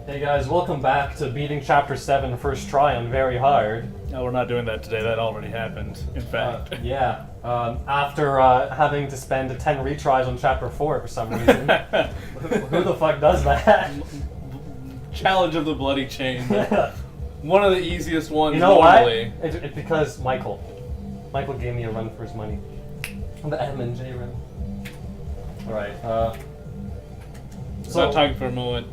Hey guys, welcome back to beating Chapter 7 first try on Very Hard. No, we're not doing that today. That already happened, in fact. Yeah, after having to spend 10 retries on Chapter 4 for some reason. Who the fuck does that? Challenge of the Bloody Chain. One of the easiest ones You know normally. why? It's because Michael gave me a run for his money. The M and JREMLP. Alright, Stop talking for a moment.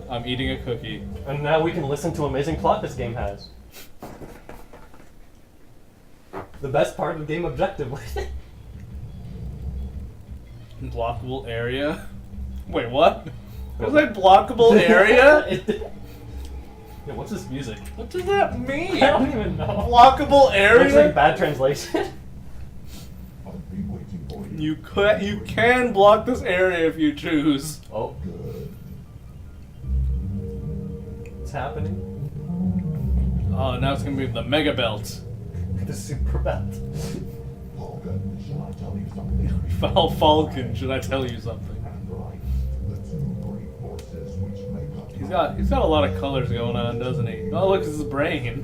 I'm eating a cookie. And now we can listen to amazing plot this game has. The best part of the game objectively. Blockable area? Wait, what? Was that blockable area? Yeah, what's this music? What does that mean? I don't even know. Blockable area? Looks like bad translation. You can block this area if you choose. Oh. What's happening? Oh, now it's gonna be the Mega Belt. The super belt. Foul Falcon, should I tell you something? He's got a lot of colors going on, doesn't he? Oh, look, it's his brain.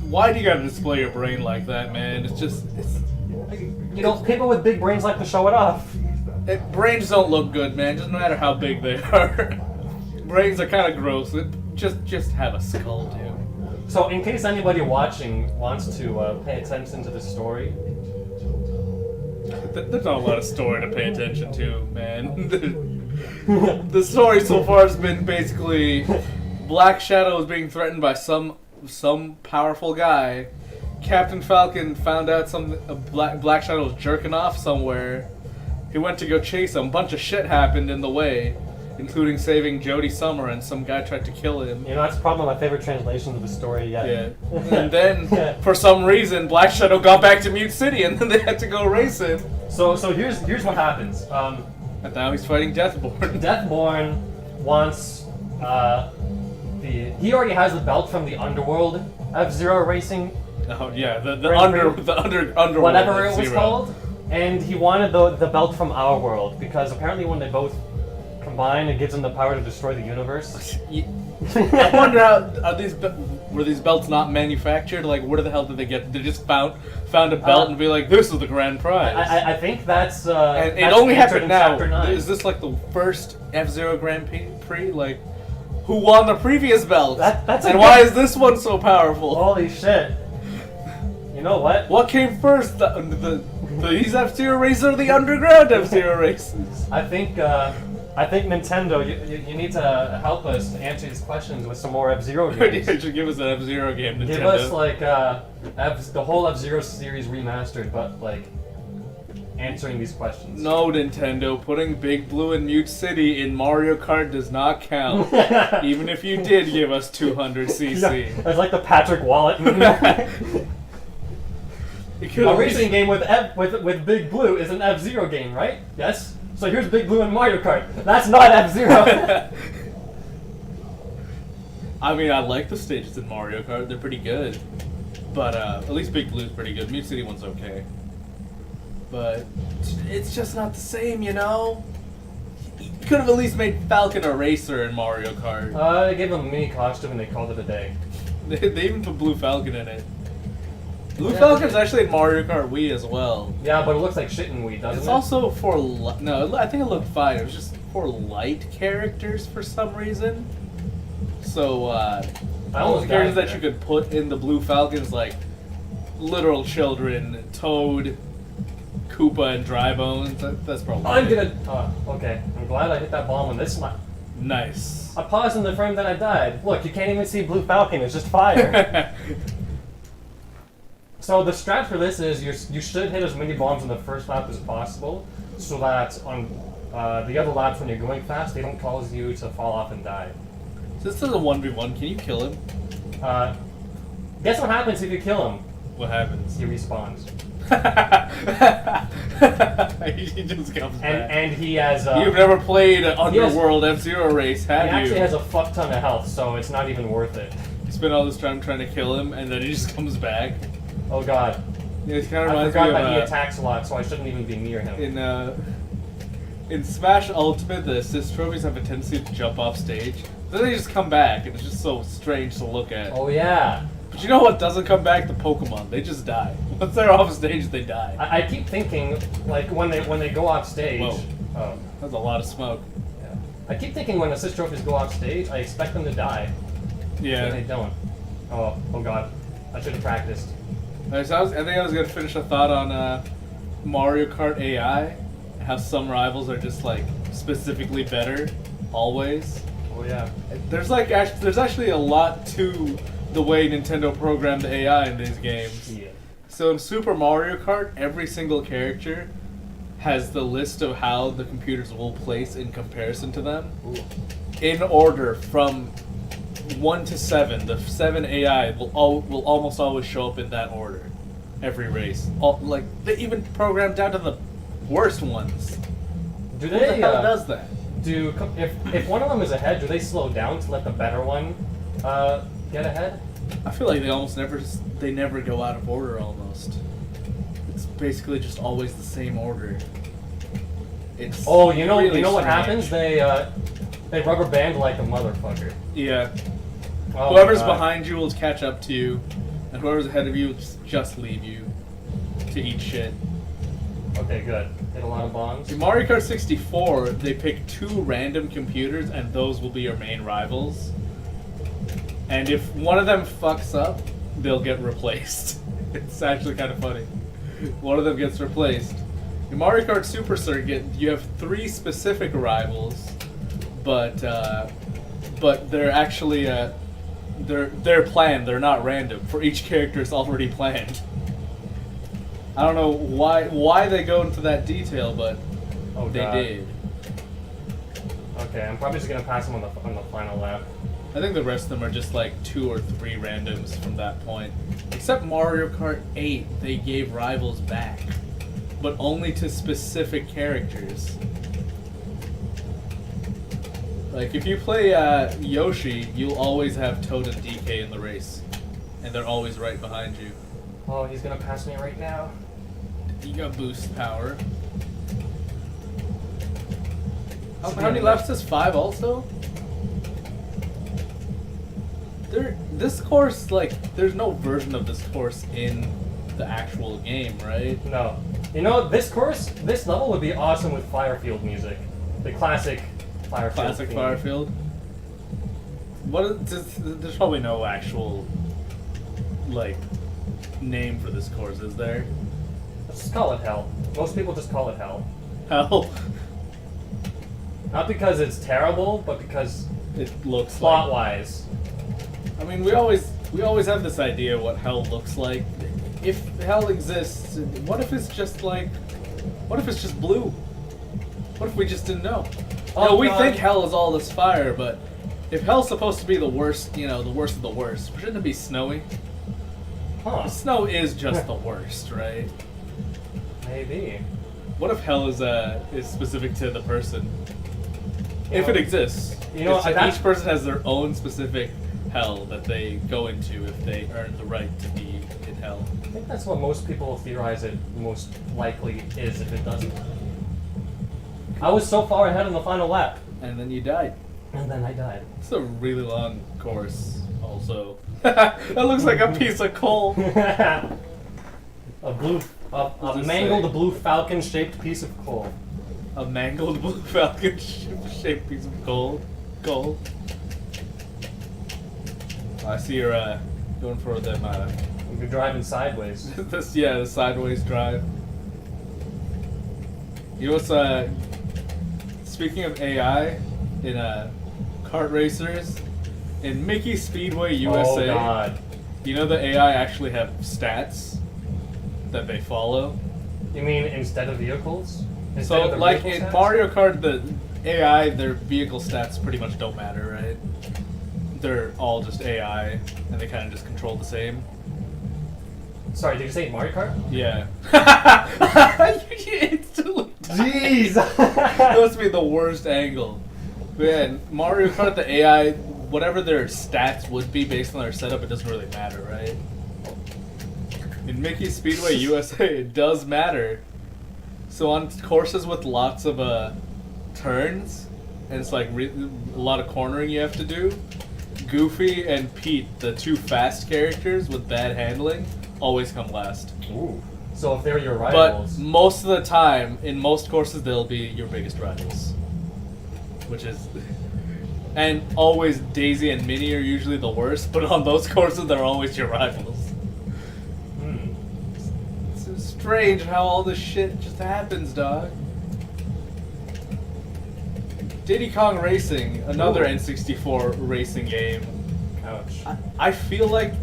Why do you gotta display your brain like that, man? It's You know, people with big brains like to show it off. Brains don't look good, man. Doesn't matter how big they are. Brains are kind of gross. Just have a skull, dude. So, in case anybody watching wants to pay attention to the story, There's not a lot of story to pay attention to, man. The story so far has been basically Black Shadow is being threatened by some powerful guy. Captain Falcon found out Black Shadow was jerking off somewhere. He went to go chase him. A bunch of shit happened in the way, including saving Jodie Summer, and some guy tried to kill him. you know, that's probably my favorite translation of the story yet. Yeah. And then, for some reason, Black Shadow got back to Mute City, and then they had to go race him. So here's what happens. And now he's fighting Deathborn. Deathborn wants he already has the belt from the Underworld F-Zero Racing. Oh yeah, the Underworld, whatever it was F-Zero. called, and he wanted the belt from our world because apparently when they both combine, it gives them the power to destroy the universe. I wonder were these belts not manufactured? Like, where the hell did they get? They just found a belt and be like, this is the grand prize. I think that's and it that's only answered happened in now. Chapter 9. Is this like the first F-Zero Grand Prix? Like, who won the previous belt? That's and why is this one so powerful? Holy shit! You know what? What came first? These F-Zero races or the underground F-Zero races? I think Nintendo, you need to help us answer these questions with some more F-Zero games. You should give us an F-Zero game, Nintendo. Give us like the whole F-Zero series remastered, but like answering these questions. No, Nintendo, putting Big Blue and Mute City in Mario Kart does not count. Even if you did give us 200cc. Yeah, it's like the Patrick Wallet movie. A racing game with Big Blue is an F-Zero game, right? Yes? So here's Big Blue and Mario Kart. That's not F-Zero. I mean, I like the stages in Mario Kart. They're pretty good. But at least Big Blue's pretty good. Mute City one's okay. But it's just not the same, you know? You could have at least made Falcon a racer in Mario Kart. They gave him a mini costume and they called it a day. They even put Blue Falcon in it. Blue Falcon's actually in Mario Kart Wii as well. Yeah, but it looks like shit in Wii, doesn't it? It's also for no, I think it looked fine. It was just for light characters for some reason. So all the characters that you could put in the Blue Falcons, like literal children, Toad, Koopa, and Drybones. That's probably. I'm gonna. Okay, I'm glad I hit that bomb on this one. Nice. I paused in the frame, then I died. Look, you can't even see Blue Falcon. It's just fire. So the strat for this is you should hit as many bombs on the first lap as possible, so that on the other laps when you're going fast, they don't cause you to fall off and die. So this is a 1v1. Can you kill him? Guess what happens if you kill him? What happens? He respawns. He just comes back. And he has. You've never played an Underworld F-Zero race, have you? He actually has a fuck ton of health, so it's not even worth it. You spend all this time trying to kill him, and then he just comes back. Oh god. Yeah, it kind of I reminds forgot me that he of attacks a lot, so I shouldn't even be near him. in Smash Ultimate, the assist trophies have a tendency to jump off stage. Then they just come back, and it's just so strange to look at. Oh yeah. But you know what doesn't come back? The Pokemon. They just die. Once they're off stage, they die. I keep thinking, like, when they go off stage. Whoa. Oh. That's a lot of smoke. Yeah. I keep thinking when assist trophies go off stage, I expect them to die. Yeah. And they don't. Oh god. I should have practiced. Alright, so I think I was gonna finish a thought on Mario Kart AI. How some rivals are just like specifically better, always. Oh yeah. There's actually a lot to the way Nintendo programmed the AI in these games. Yeah. So in Super Mario Kart, every single character has the list of how the computers will place in comparison to them. Ooh. In order from 1 to 7. The 7 AI will almost always show up in that order. Every race. They even program down to the worst ones. Do Who they? the hell does that? If one of them is ahead, do they slow down to let the better one get ahead? I feel like they never go out of order almost. It's basically just always the same order. It's Really really what strange. happens? They rubber band like a motherfucker. Yeah. Oh Whoever's my God. behind you will catch up to you, and whoever's ahead of you will just leave you to eat shit. Okay, good. Hit a lot of bombs. In Mario Kart 64, they pick 2 random computers, and those will be your main rivals. And if one of them fucks up, they'll get replaced. It's actually kind of funny. One of them gets replaced. In Mario Kart Super Circuit, you have 3 specific rivals, but they're actually they're planned. They're not random. For each character, it's already planned. I don't know why they go into that detail, but Oh, they God. did. Okay, I'm probably just gonna pass them on the final lap. I think the rest of them are just like 2 or 3 randoms from that point. Except Mario Kart 8, they gave rivals back, but only to specific characters. Like if you play Yoshi, you'll always have Toad and DK in the race, and they're always right behind you. Oh, he's gonna pass me right now. You got boost power. How Should be many enough. laps is 5 also? This course, like, there's no version of this course in the actual game, right? No. This level would be awesome with Firefield music. The classic Firefield Classic theme. Firefield. There's probably no actual, like, name for this course, is there? Let's just call it Hell. Most people just call it Hell. Hell, Not because it's terrible, but because it looks like. plot-wise. I mean, we always have this idea what hell looks like. If hell exists, what if it's just blue? What if we just didn't know? Oh, We God. think hell is all this fire, but if hell's supposed to be the worst, the worst of the worst, shouldn't it be snowy? Huh. Snow is just the worst, right? Maybe. What if hell is specific to the person? You If know- it exists. you know, If that's- each person has their own specific hell that they go into if they earn the right to be in hell. I think that's what most people theorize it most likely is if it doesn't. I was so far ahead on the final lap, And then you died. and then I died. It's a really long course, also. That looks like a piece of coal. a does it mangled say? blue falcon-shaped piece of coal. A mangled blue falcon shaped piece of coal. Coal. I see you're going for them. You're driving sideways. The sideways drive. You know what's speaking of AI in kart racers in Mickey Speedway USA. Oh God. You know the AI actually have stats that they follow. You mean instead of vehicles? Instead So of the like vehicle in stats? Mario Kart, the AI, their vehicle stats pretty much don't matter, right? They're all just AI, and they kind of just control the same. Sorry, did you say Mario Kart? Yeah. You instantly Jeez. That must be the worst angle. Man, Mario Kart, the AI, whatever their stats would be based on their setup, it doesn't really matter, right? In Mickey Speedway USA, it does matter. So on courses with lots of turns, and it's like a lot of cornering you have to do. Goofy and Pete, the two fast characters with bad handling, always come last. Ooh. So if they're your But rivals, most of the time, in most courses, they'll be your biggest rivals. Which is... And always Daisy and Minnie are usually the worst, but on those courses, they're always your rivals. It's strange how all this shit just happens, dog. Diddy Kong Racing, another Ooh. N64 racing game. ouch. I feel like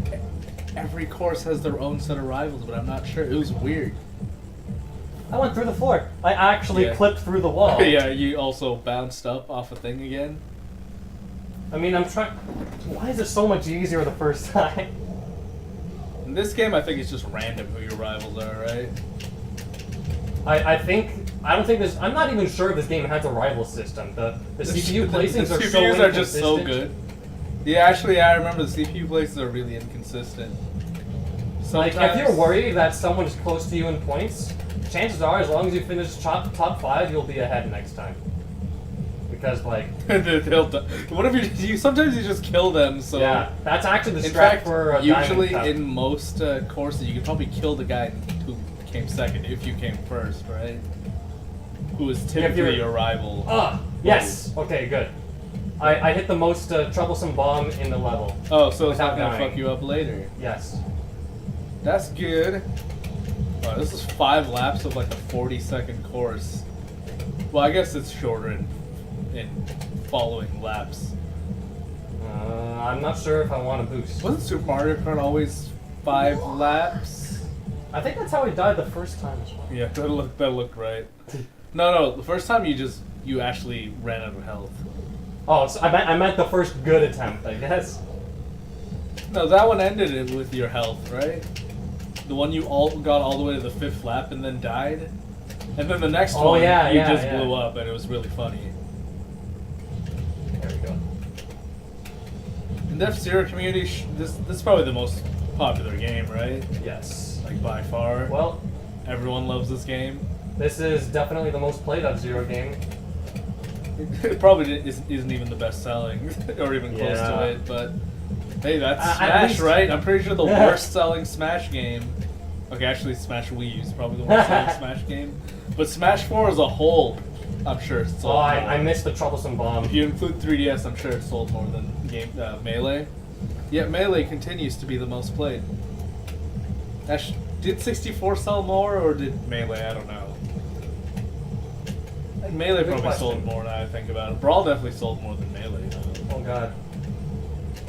every course has their own set of rivals, but I'm not sure. It was weird. I went through the floor. I actually Yeah. clipped through the wall. Yeah, you also bounced up off a thing again. I mean, I'm trying. Why is it so much easier the first time? In this game, I think it's just random who your rivals are, right? I don't think there's. I'm not even sure if this game has a rival system. The CPU placings the are so CPUs are just so inconsistent. good. Yeah, actually, I remember the CPU places are really inconsistent. Like, Sometimes- if you're worried that someone is close to you in points, chances are, as long as you finish top 5, you'll be ahead next time. Because, like, what if you sometimes you just kill them? So yeah, that's actually the in strat fact, for a usually Diamond Cup. in most courses, you could probably kill the guy who came second if you came first, right? Who is typically your rival. Yes. Okay, good. I hit the most troublesome bomb in the level. Oh, so it's without not gonna dying. fuck you up later. Yes. That's good. Wow, this is 5 laps of like a 40-second course. Well, I guess it's shorter in following laps. I'm not sure if I want to boost. Wasn't Super Mario Kart always 5 laps? I think that's how I died the first time as well. Yeah, that looked right. No, the first time you actually ran out of health. Oh, so I meant the first good attempt, I guess. No, that one ended it with your health, right? The one you got all the way to the 5th lap and then died? And then the next one, you just blew up and it was really funny. There we go. In the F-Zero community, this is probably the most popular game, right? Yes. Like, by far. Well, Everyone loves this game. this is definitely the most played F-Zero game. It probably isn't even the best selling, or even close to Yeah. it, but hey, that's At Smash, least- right? I'm pretty sure the worst selling Smash game. Okay, actually, Smash Wii U is probably the worst selling Smash game. But Smash 4 as a whole, I'm sure it's sold Oh, more. I missed the troublesome bomb. If you include 3DS, I'm sure it sold more than Melee. Yet Melee continues to be the most played. Did 64 sell more, or did Melee? I don't know. I think Melee Good probably question. sold more now I think about it. Brawl definitely sold more than Melee, though. Oh god.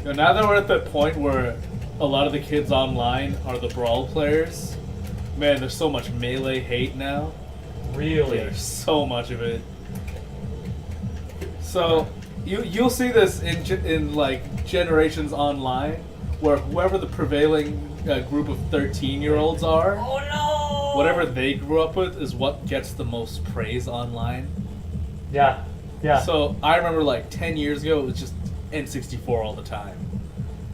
Now that we're at that point where a lot of the kids online are the Brawl players, man, there's so much Melee hate now. Really? There's so much of it. So you'll see this in like generations online, where whoever the prevailing group of 13-year-olds are, Oh no! whatever they grew up with is what gets the most praise online. Yeah. Yeah. So I remember like 10 years ago, it was just N64 all the time.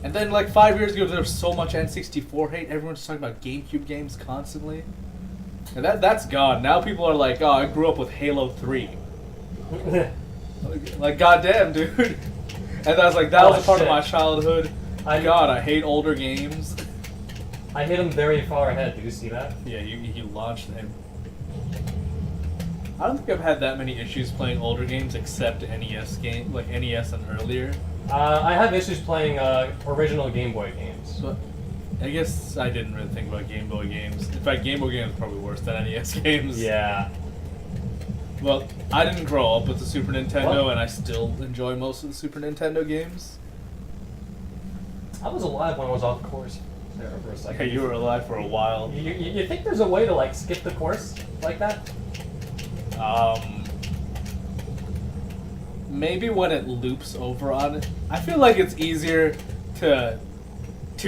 And then like 5 years ago, there was so much N64 hate. Everyone's talking about GameCube games constantly. And that's gone. Now people are like, oh, I grew up with Halo 3. Like, goddamn, dude. And I was like, that Oh, was a part shit. of my childhood. God, I hate older games. I hit him very far ahead. Did you see that? Yeah, you launched him. I don't think I've had that many issues playing older games except NES game, like NES and earlier. I have issues playing original Game Boy games. But I guess I didn't really think about Game Boy games. In fact, Game Boy games are probably worse than NES games. Yeah. Well, I didn't grow up with the Super Nintendo, What? and I still enjoy most of the Super Nintendo games. I was alive when I was off course there for a second. Hey, you were alive for a while. You think there's a way to like skip the course like that? Maybe when it loops over on it. I feel like it's easier to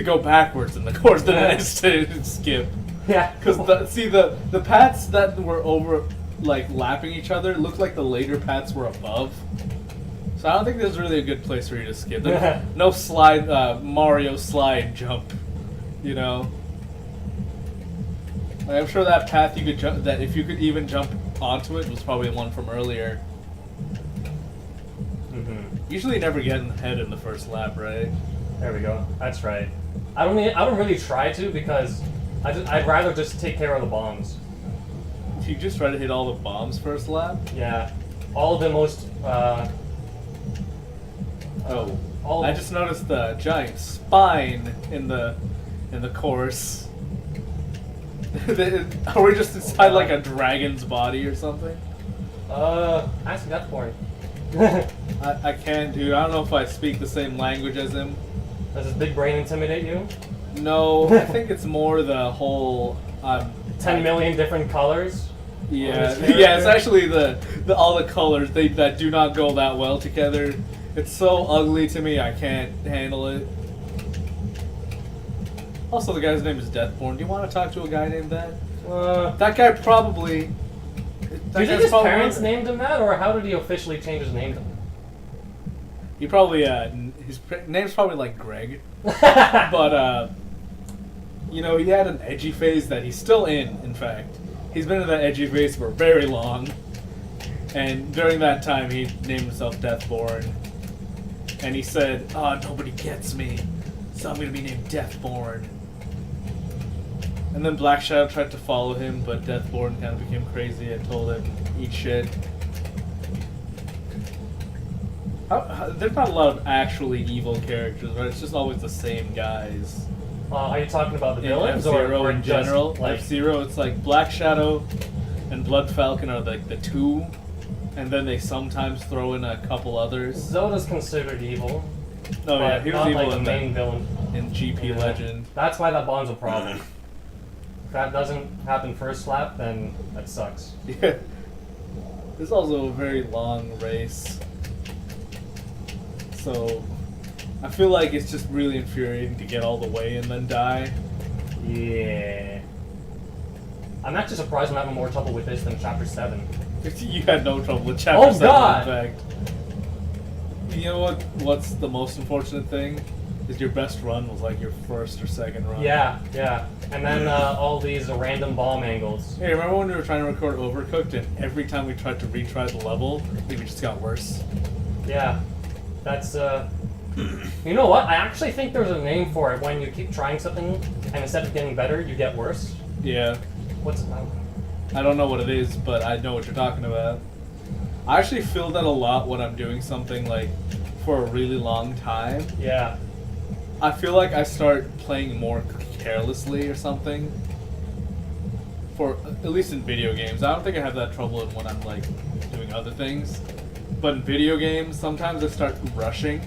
go backwards in the course than it is to skip. Yeah. Because the paths that were over, like lapping each other, looked like the later paths were above. So I don't think there's really a good place for you to skip. There's no slide, Mario slide jump, you know. Like, I'm sure that path you could jump, that if you could even jump onto it, was probably the one from earlier. Usually, you never get in the head in the first lap, right? There we go. That's right. I don't really try to because I'd rather just take care of the bombs. You just try to hit all the bombs first lap. Yeah, all of the most. I just noticed the giant spine in the course. Are we just inside like a dragon's body or something? Ask that for it. I can't, dude. I don't know if I speak the same language as him. Does his big brain intimidate you? No, I think it's more the whole 10 million different colors. Yeah, yeah. It's actually the all the colors that do not go that well together. It's so ugly to me. I can't handle it. Also, the guy's name is Deathborn. Do you want to talk to a guy named that? That guy probably. Do you think his parents named him that, or how did he officially change his name to him? He probably his name's probably like Greg, but you know, he had an edgy phase that he's still in. In fact, he's been in that edgy phase for very long, and during that time, he named himself Deathborn, and he said, "Oh, nobody gets me, so I'm gonna be named Deathborn." And then Black Shadow tried to follow him, but Deathborn kind of became crazy and told him, "Eat shit." There's not a lot of actually evil characters, right? It's just always the same guys. Are you talking about the villains F-Zero or in general? like F-Zero, it's like Black Shadow and Blood Falcon are like the two, and then they sometimes throw in a couple others. Zoda's considered evil. Oh yeah, he was not evil like in the main villain. In GP Legend. That's why that bomb's a problem. If that doesn't happen first lap, then that sucks. Yeah. This is also a very long race. So, I feel like it's just really infuriating to get all the way and then die. Yeah. I'm actually surprised I'm having more trouble with this than Chapter 7. You had no trouble with Chapter 7, God! in fact. You know what's the most unfortunate thing? Is your best run was like your first or second run. Yeah, yeah. And then all these random bomb angles. Hey, remember when we were trying to record Overcooked and every time we tried to retry the level, I think we just got worse? Yeah. That's, you know what? I actually think there's a name for it when you keep trying something and instead of getting better, you get worse. Yeah. What's it? I don't know what it is, but I know what you're talking about. I actually feel that a lot when I'm doing something like for a really long time. Yeah. I feel like I start playing more carelessly or something. For at least in video games. I don't think I have that trouble when I'm like doing other things. But in video games, sometimes I start rushing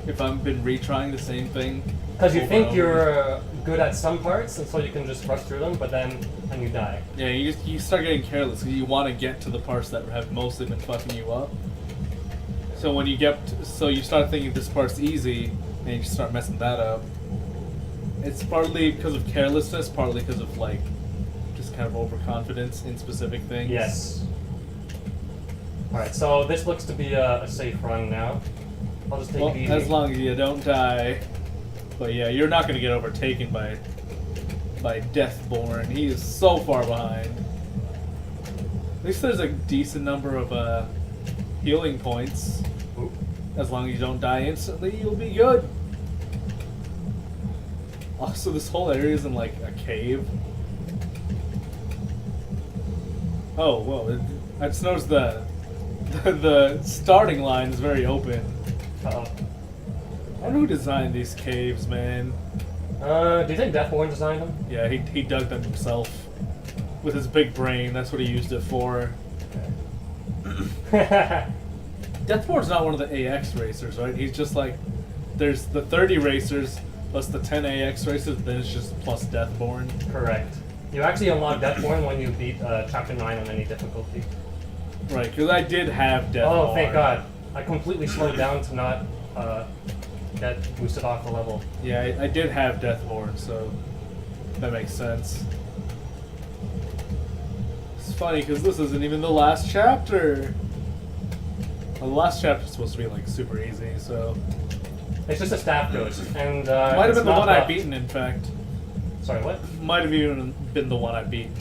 if I've been retrying the same thing. Because you think you're good at some parts, and so you can just rush through them, but then you die. Yeah, you start getting careless because you want to get to the parts that have mostly been fucking you up. So when you you start thinking this part's easy, and you just start messing that up. It's partly because of carelessness, partly because of like just kind of overconfidence in specific things. Yes. Alright, so this looks to be a safe run now. I'll just take it easy. As long as you don't die. But yeah, you're not going to get overtaken by Deathborn. He is so far behind. At least there's a decent number of healing points. Oop. As long as you don't die instantly, you'll be good. Also, this whole area is in like a cave. Oh, well, I just noticed the starting line is very open. Uh-oh. I wonder who designed these caves, man. Do you think Deathborn designed them? Yeah, he dug them himself. With his big brain, that's what he used it for. Deathborn's not one of the AX racers, right? He's just like, there's the 30 racers, plus the 10 AX racers, then it's just plus Deathborn. Correct. You actually unlock Deathborn when you beat Chapter 9 on any difficulty. Right, because I did have Deathborn. Oh, thank God. I completely slowed down to not get boosted off the level. Yeah, I did have Deathborn, so that makes sense. It's funny, because this isn't even the last chapter. Well, the last chapter is supposed to be, like, super easy, so... It's just a staff ghost, and might have been the one I've beaten, in fact. Sorry, what? Might have even been the one I've beaten.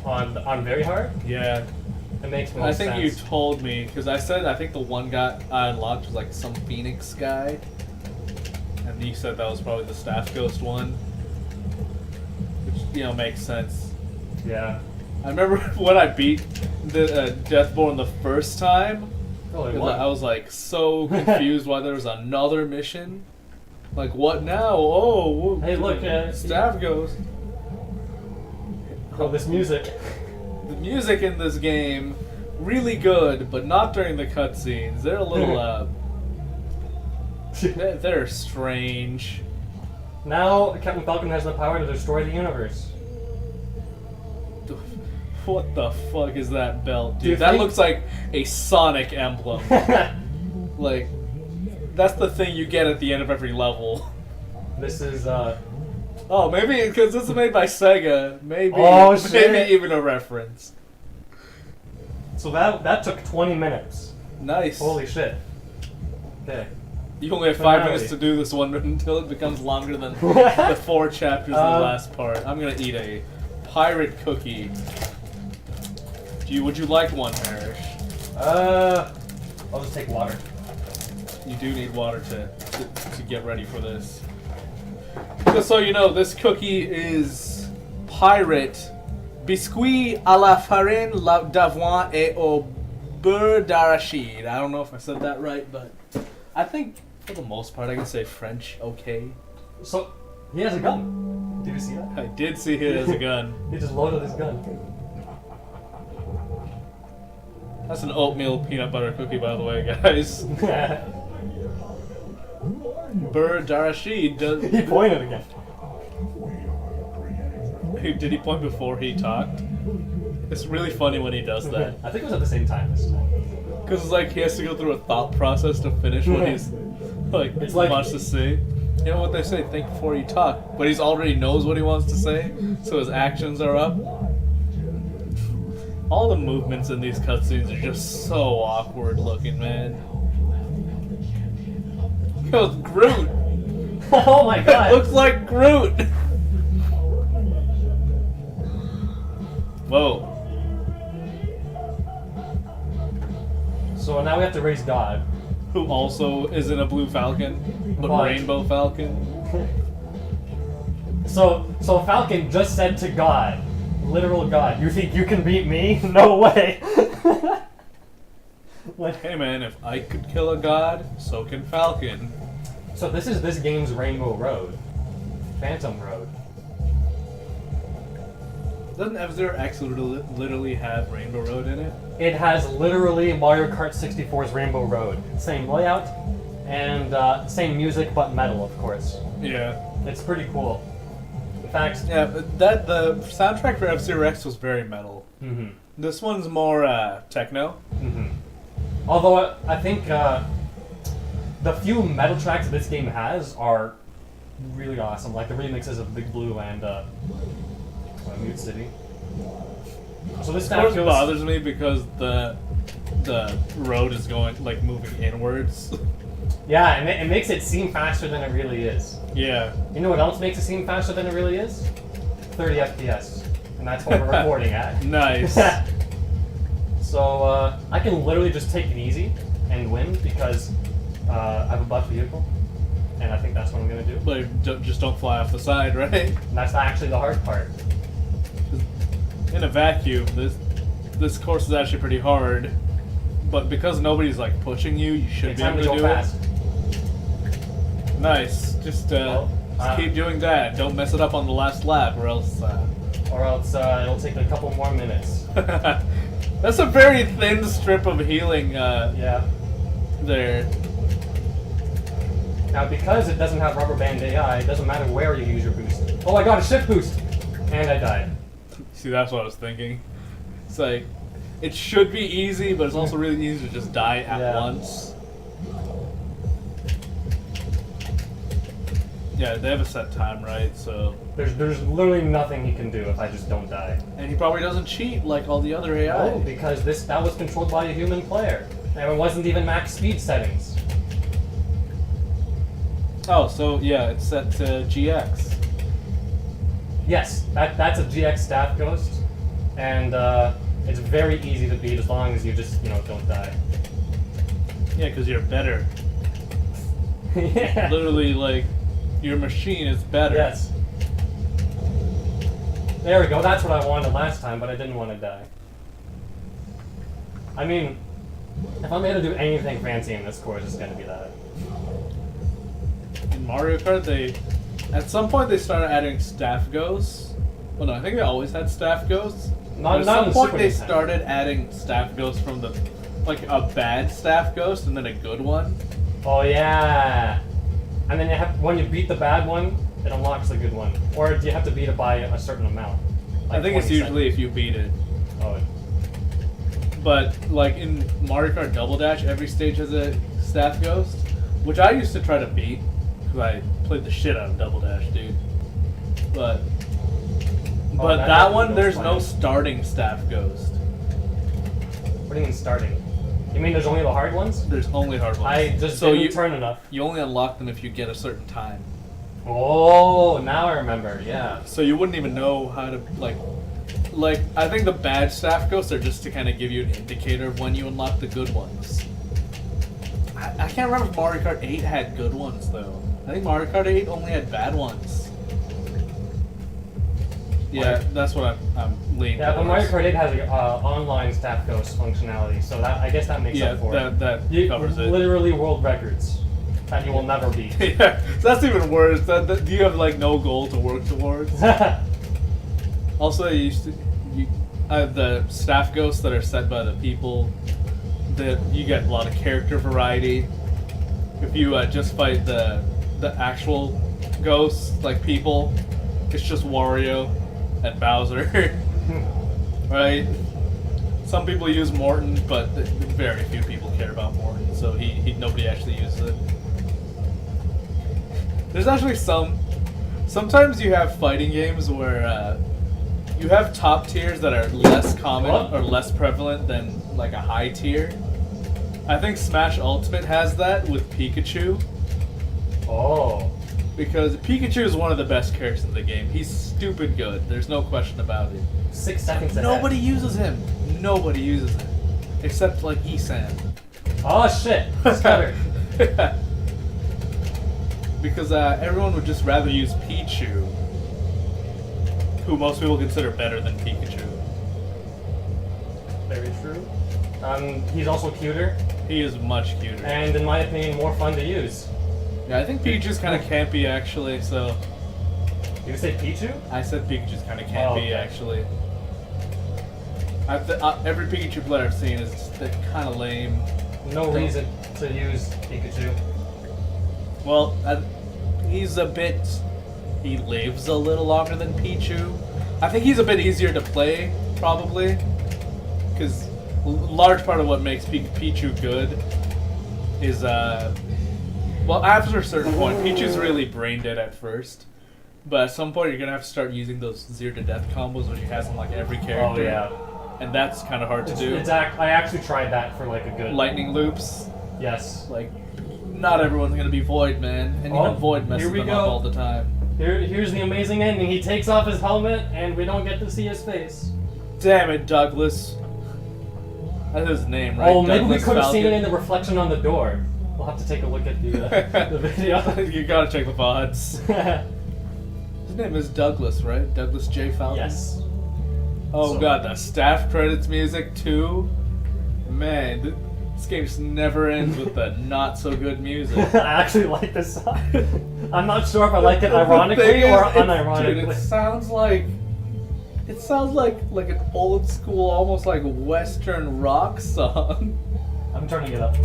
On very hard? Yeah. It makes I most think sense. you told me, because I said I think the one guy I unlocked was like some Phoenix guy. And you said that was probably the Staff Ghost one. Which, you know, makes sense. Yeah. I remember when I beat the Deathborn the first time, Oh, it I was like so confused why there was another mission. Like, what now? Oh, Hey, look, Staff Ghost. Oh, this music. The music in this game, really good, but not during the cutscenes. They're a little, they're strange. Now, Captain Falcon has the power to destroy the universe. What the fuck is that belt, Do you dude? That think- looks like a Sonic emblem. Like, that's the thing you get at the end of every level. This is, Oh, maybe because this is made by Sega. Maybe, Oh, shit. maybe even a reference. So that took 20 minutes. Nice. Holy shit. Okay. You only have 5 Finale. minutes to do this one until it becomes longer than the 4 chapters in the last part. I'm gonna eat a pirate cookie. Would you like one, Marish? I'll just take water. You do need water to get ready for this. Just so you know, this cookie is pirate biscuit à la farine d'avoine et au beurre d'arachide. I don't know if I said that right, but I think for the most part I can say French okay. So, he has a gun. Did you see that? I did see it as a gun. He just loaded his gun. That's an oatmeal peanut butter cookie, by the way, guys. Beurre d'arachide does... He pointed again. Did he point before he talked? It's really funny when he does that. I think it was at the same time this time. Because it's like he has to go through a thought process to finish what he's like, It's like- wants to say. You know what they say, think before you talk. But he's already knows what he wants to say, so his actions are up. All the movements in these cutscenes are just so awkward looking, man. Yo, Groot! Oh my It god! looks like Groot! Whoa. So now we have to raise God. Who also isn't a blue falcon, but What? rainbow falcon. So Falcon just said to God, literal God, you think you can beat me? No way! Like, Hey man, if I could kill a god, so can Falcon. so this is this game's Rainbow Road. Phantom Road. Doesn't F-Zero X literally have Rainbow Road in it? It has literally Mario Kart 64's Rainbow Road. Same layout, and same music, but metal, of course. Yeah. It's pretty cool. In fact, Yeah, but the soundtrack for F-Zero X was very metal. mhm, This one's more techno. mhm. Although I think the few metal tracks this game has are really awesome, like the remixes of Big Blue and Mute City. So this Of kind course of it feels bothers me because the road is going like moving inwards. yeah, and it makes it seem faster than it really is. Yeah. You know what else makes it seem faster than it really is? 30 FPS, and that's what we're recording at. Nice. So I can literally just take it easy and win because I have a buff vehicle, and I think that's what I'm gonna do. But just don't fly off the side, right? And that's actually the hard part. In a vacuum, this course is actually pretty hard. But because nobody's like pushing you, you should It's be time able to to go do fast. it. Nice. Just Well, keep doing that. Don't mess it up on the last lap, or else. Or else it'll take a couple more minutes. That's a very thin strip of healing Yeah. there. Now because it doesn't have rubber band AI, it doesn't matter where you use your boost. Oh, I got a shift boost, and I died. See, that's what I was thinking. It's like, it should be easy, but it's also really easy to just die at Yeah. once. Yeah, they have a set time, right? So, There's literally nothing he can do if I just don't die. and he probably doesn't cheat like all the other AI. No, because that was controlled by a human player, and it wasn't even max speed settings. Oh, so yeah, it's set to GX. Yes, that's a GX Staff Ghost, and It's very easy to beat as long as you just, don't die. Yeah, because you're better. Yeah. Literally, like, your machine is better. Yes. There we go. That's what I wanted last time, but I didn't want to die. I mean, if I'm going to do anything fancy in this course, it's going to be that. In Mario Kart, at some point they started adding staff ghosts. Well, no, I think they always had staff ghosts. Not At some in point Super they Nintendo. started adding staff ghosts from like a bad staff ghost and then a good one. Oh yeah. And then when you beat the bad one, it unlocks the good one. Or do you have to beat it by a certain amount? I think it's 20 usually if you beat it. Oh. But like in Mario Kart Double Dash, every stage has a staff ghost, which I used to try to beat because I played the shit out of Double Dash, dude. But that one, there's no starting staff ghost. What do you mean starting? You mean there's only the hard ones? There's only hard ones. I just didn't turn enough. You only unlock them if you get a certain time. Oh, now I remember. Yeah. So you wouldn't even know how to like. I think the bad staff ghosts are just to kind of give you an indicator of when you unlock the good ones. I can't remember if Mario Kart 8 had good ones though. I think Mario Kart 8 only had bad ones. Yeah, that's what I'm leaning. Yeah, but Mario Kart 8 has online staff ghost functionality, so I guess that makes up for it. that covers it. Literally world records that you will never beat. Yeah, so that's even worse. Do you have like no goal to work towards? Also, the staff ghosts that are set by the people, that you get a lot of character variety. If you just fight the actual ghosts, like people, it's just Wario and Bowser, right? Some people use Morton, but very few people care about Morton, so nobody actually uses it. There's actually sometimes you have fighting games where you have top tiers that are less common or less prevalent than like a high tier. I think Smash Ultimate has that with Pikachu. Oh. Because Pikachu is one of the best characters in the game. He's stupid good. There's no question about it. 6 seconds ahead. Nobody uses him. Nobody uses him. Except like Isan. Oh shit. Stutter. Because everyone would just rather use Pichu, who most people consider better than Pikachu. Very true. He's also cuter. He is much cuter. And in my opinion, more fun to use. Yeah, I think Pikachu's kind of campy actually, so... You say Pichu? I said Pikachu's kind of campy okay. actually. Every Pikachu player I've seen is kind of lame. No reason to use Pikachu. Well, he's a bit... He lives a little longer than Pichu. I think he's a bit easier to play, probably. Because a large part of what makes Pichu good is... Well, after a certain point, Pichu's really brain dead at first. But at some point, you're going to have to start using those 0 to death combos, which he has on like every character. Oh, yeah. And that's kind of hard to do. I actually tried that for like a good... Lightning loops. Yes. Like, not everyone's going to be Void, man. And even Void messes them up all the time. Here's the amazing ending. He takes off his helmet, and we don't get to see his face. Damn it, Douglas. That's his name, right? Oh, maybe Douglas we could have Falcon. seen it in the reflection on the door. We'll have to take a look at the video. You gotta check the VODs. His name is Douglas, right? Douglas J. Falcon? Yes. Oh So- god, the staff credits music too? Man, this game just never ends with the not so good music. I actually like this song. I'm not sure if I like it The ironically thing is, or Dude, unironically. it sounds like an old school, almost like Western rock song. I'm turning it up.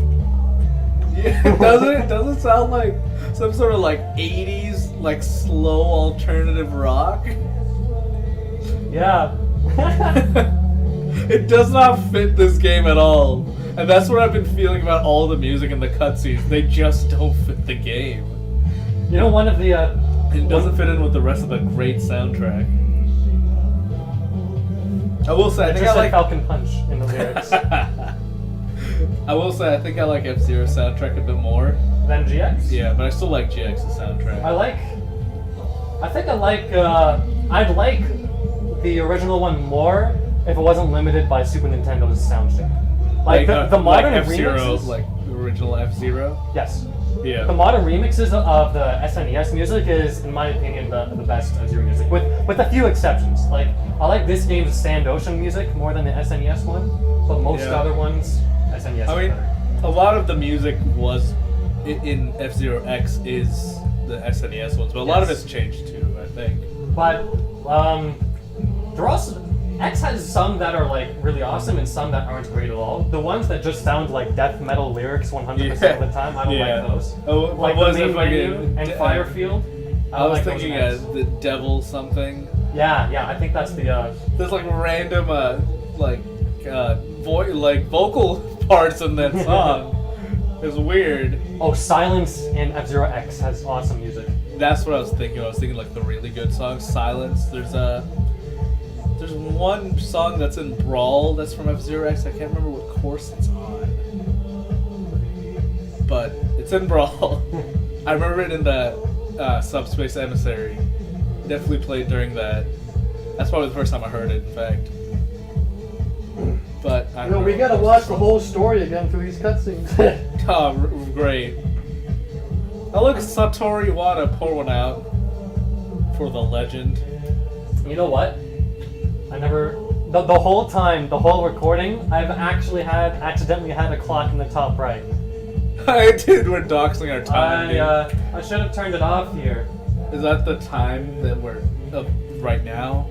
Yeah, doesn't it sound like some sort of like 80s like slow alternative rock? Yeah. It does not fit this game at all. And that's what I've been feeling about all the music and the cutscenes. They just don't fit the game. You know, one of the It doesn't fit in with the rest of the great soundtrack. I will say, I think I just said like Falcon Punch in the lyrics. I will say, I think I like F-Zero's soundtrack a bit more. Then GX? Yeah, but I still like GX's soundtrack. I'd like the original one more, if it wasn't limited by Super Nintendo's sound chip. Like the modern F-Zero, remixes, like the original F-Zero. yes, Yeah. the modern remixes of the SNES music is, in my opinion, the best F-Zero music, with a few exceptions. Like I like this game's Sand Ocean music more than the SNES one, but most Yeah. other ones, SNES. I is mean, better. a lot of the music was in F-Zero X is the SNES ones, but a lot of Yes. it's changed too, I think. But there are also X has some that are like really awesome and some that aren't great at all. The ones that just sound like death metal lyrics 100% of the time, I don't Yeah. like those. Oh, what Like was the main it fucking- menu and Firefield. I was like those thinking ones. the devil something. Yeah, I think that's the There's like random vocal parts in that song. It's weird. oh, Silence in F-Zero X has awesome music. That's what I was thinking. I was thinking like the really good songs. Silence. There's one song that's in Brawl that's from F-Zero X. I can't remember what course it's on, but it's in Brawl. I remember it in the Subspace Emissary. Definitely played during that. That's probably the first time I heard it, in fact. But I don't we know. gotta watch the whole story again through these cutscenes. Oh, great. Oh, look, Satoru Iwata, pour one out for the legend. You know what? I never the whole time, the whole recording, I've actually accidentally had a clock in the top right. I did. We're doxing our time. dude. I should have turned it off here. Is that the time that we're right now?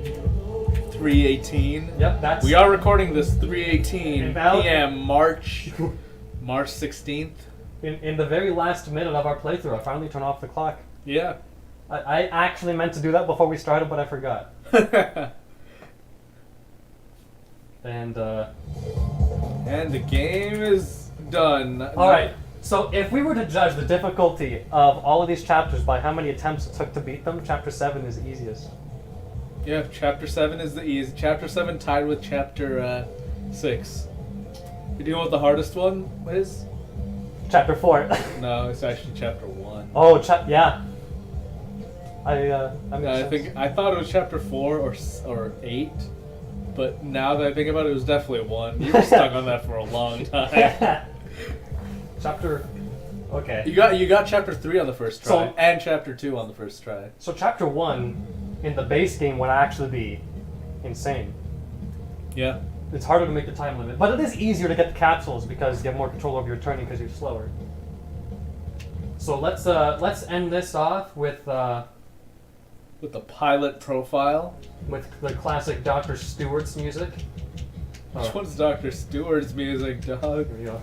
3:18. Yep, that's. We are recording this 3:18 About- p.m. March 16th. In the very last minute of our playthrough, I finally turned off the clock. Yeah. I actually meant to do that before we started, but I forgot. And And the game is done. all right. So if we were to judge the difficulty of all of these chapters by how many attempts it took to beat them, Chapter 7 is the easiest. Yeah, Chapter 7 is the easy. Chapter 7 tied with Chapter 6. You know what the hardest one is? Chapter 4. No, it's actually Chapter 1. Oh, yeah. That makes I sense. think I thought it was Chapter 4 or 8, but now that I think about it, it was definitely 1. You were stuck on that for a long time. Chapter. Okay. You got Chapter 3 on the first try, So- and Chapter 2 on the first try. So Chapter 1 in the base game would actually be insane. Yeah. It's harder to make the time limit, but it is easier to get the capsules because you have more control over your turning because you're slower. So let's end this off with With the pilot profile. the classic Dr. Stewart's music. Which one's Dr. Stewart's music, dog? Here we go.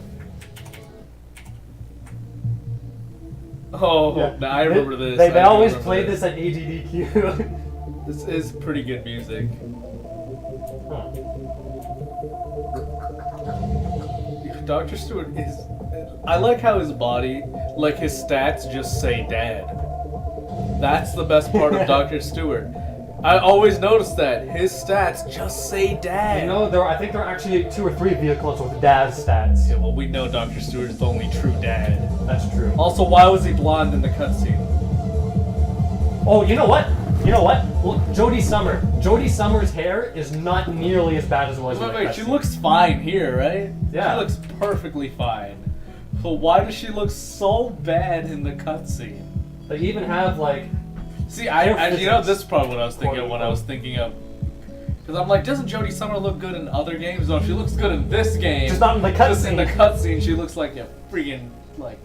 Oh, Yeah. I remember this. They I always remember played this. this at AGDQ. This is pretty good music. Huh. Dr. Stewart is. I like how his body, like his stats, just say dad. That's the best part of Dr. Stewart. I always notice that his stats just say dad. You know, I think there are actually 2 or 3 vehicles with dad's stats. Yeah, well, we know Dr. Stewart is the only true dad. That's true. Also, why was he blonde in the cutscene? Oh, you know what? You know what? Look, Jodie Summer. Jodie Summer's hair is not nearly as bad as it was in the Wait, she cutscene. looks fine here, right? Yeah. She looks perfectly fine. So why does she look so bad in the cutscene? They even have like. See, Hair you know, physics. this is probably what I was thinking of when I was thinking of. Because I'm like, doesn't Jodie Summer look good in other games? No, she looks good in this game. Just not in the Just in the cutscene. cutscene, she looks like a freaking, like,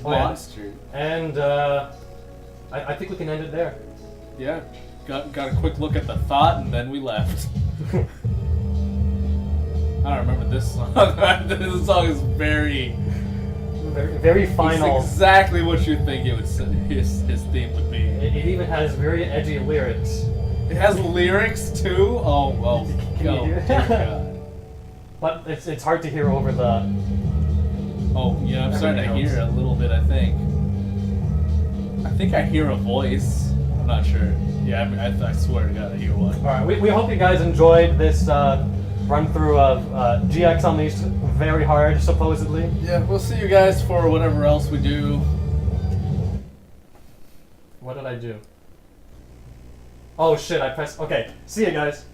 Oh, yeah. monster. And I think we can end it there. Yeah. Got a quick look at the thought, and then we left. I don't remember this song. This song is very... Very final. It's exactly what you think it would his theme would be. It even has very edgy lyrics. It has lyrics too. Oh well. Can you Oh, hear it? dear God. But it's hard to hear over the. Oh yeah, I'm starting to hear a little bit. I think I hear a voice. I'm not sure. Yeah, I swear to God, I hear one. All right, we hope you guys enjoyed this run through of GX Unleashed. Very hard, supposedly. Yeah, we'll see you guys for whatever else we do. What did I do? Oh shit! I pressed. Okay, see you guys.